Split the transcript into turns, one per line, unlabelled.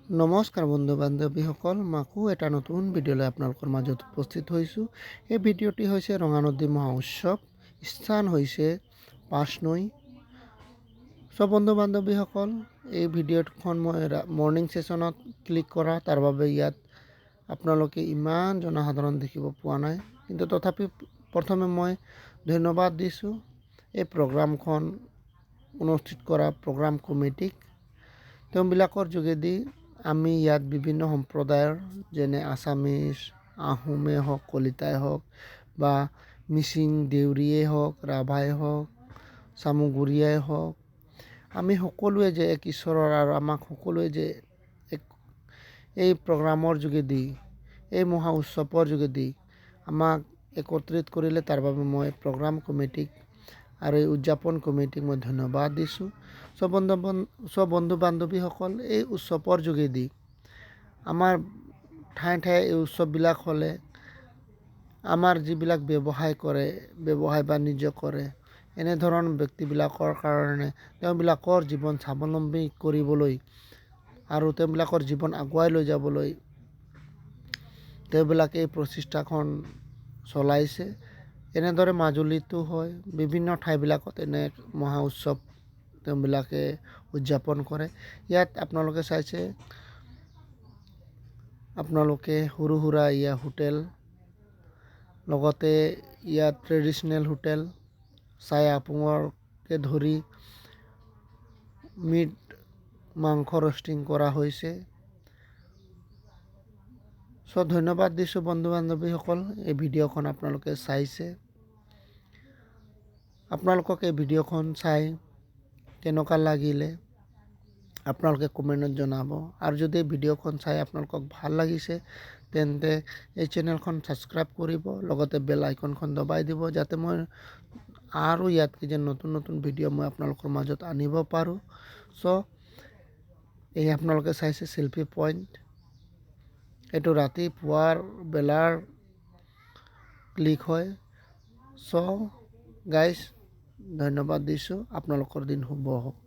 নমস্কাৰ বন্ধু বান্ধৱীসকল, মাকো এটা নতুন ভিডিঅ'লৈ আপোনালোকৰ মাজত উপস্থিত হৈছোঁ। এই ভিডিঅ'টি হৈছে ৰঙানদী মহা উৎসৱ। স্থান হৈছে পাঁচনৈ। বন্ধু বান্ধৱীসকল, এই ভিডিঅ'খন মই মৰ্ণিং ছেশ্যনত ক্লিক কৰা, তাৰ বাবে ইয়াত আপোনালোকে ইমান জনসাধাৰণ দেখিব পোৱা নাই, কিন্তু তথাপি প্ৰথমে মই ধন্যবাদ দিছোঁ এই প্ৰগ্ৰামখন অনুষ্ঠিত কৰা প্ৰগ্ৰাম কমিটিক। তেওঁবিলাকৰ যোগেদি আমি ইয়াত বিভিন্ন সম্প্ৰদায়ৰ যেনে আছামিজ, আহোমেই হওক, কলিতাই হওক বা মিচিং, দেউৰীয়ে হওক, ৰাভাই হওক, চামগুৰিয়াই হওক, আমি সকলোৱে যে এক ঈশ্বৰৰ আৰু আমাক সকলোৱে যে এই প্ৰগ্ৰামৰ যোগেদি, এই মহা উৎসৱৰ যোগেদি আমাক একত্ৰিত কৰিলে, তাৰ বাবে মই প্ৰগ্ৰাম কমিটিক আৰু এই উদযাপন কমিটিক মই ধন্যবাদ দিছোঁ। বন্ধু বান্ধৱীসকল, এই উৎসৱৰ যোগেদি আমাৰ ঠায়ে ঠায়ে এই উৎসৱবিলাক হ'লে আমাৰ যিবিলাক ব্যৱসায় কৰে, ব্যৱসায় বাণিজ্য কৰে, এনেধৰণৰ ব্যক্তিবিলাকৰ কাৰণে তেওঁবিলাকৰ জীৱন স্বাৱলম্বী কৰিবলৈ আৰু তেওঁবিলাকৰ জীৱন আগুৱাই লৈ যাবলৈ তেওঁবিলাকে এই প্ৰচেষ্টাখন চলাইছে। এনেদৰে মাজুলীতো হয়, বিভিন্ন ঠাইবিলাকত এনে মহা উৎসৱ তেওঁবিলাকে উদযাপন কৰে। ইয়াত আপোনালোকে চাইছে, আপোনালোকে সৰু সুৰা হোটেল, লগতে ইয়াত ট্ৰেডিশ্যনেল হোটেল, চাই আপুঙৰকে ধৰি মিট মাংস ৰষ্টিং কৰা হৈছে। ধন্যবাদ দিছোঁ বন্ধু বান্ধৱীসকল, এই ভিডিঅ'খন আপোনালোকে চাইছে। আপোনালোকক এই ভিডিঅ'খন চাই কেনেকুৱা লাগিলে আপোনালোকে কমেণ্টত জনাব। আৰু যদি এই ভিডিঅ'খন চাই আপোনালোকক ভাল লাগিছে, তেন্তে এই চেনেলখন ছাবস্ক্ৰাইব কৰিব, লগতে বেল আইকনখন দবাই দিব, যাতে মই আৰু ইয়াতকৈ যে নতুন নতুন ভিডিঅ' মই আপোনালোকৰ মাজত আনিব পাৰোঁ। এই আপোনালোকে চাইছে চেল্ফি পইণ্ট, এইটো ৰাতিপুৱাৰ বেলাৰ ক্লিক হয়। গাইজ, ধন্যবাদ দিছোঁ। আপোনালোকৰ দিন শুভ হওক।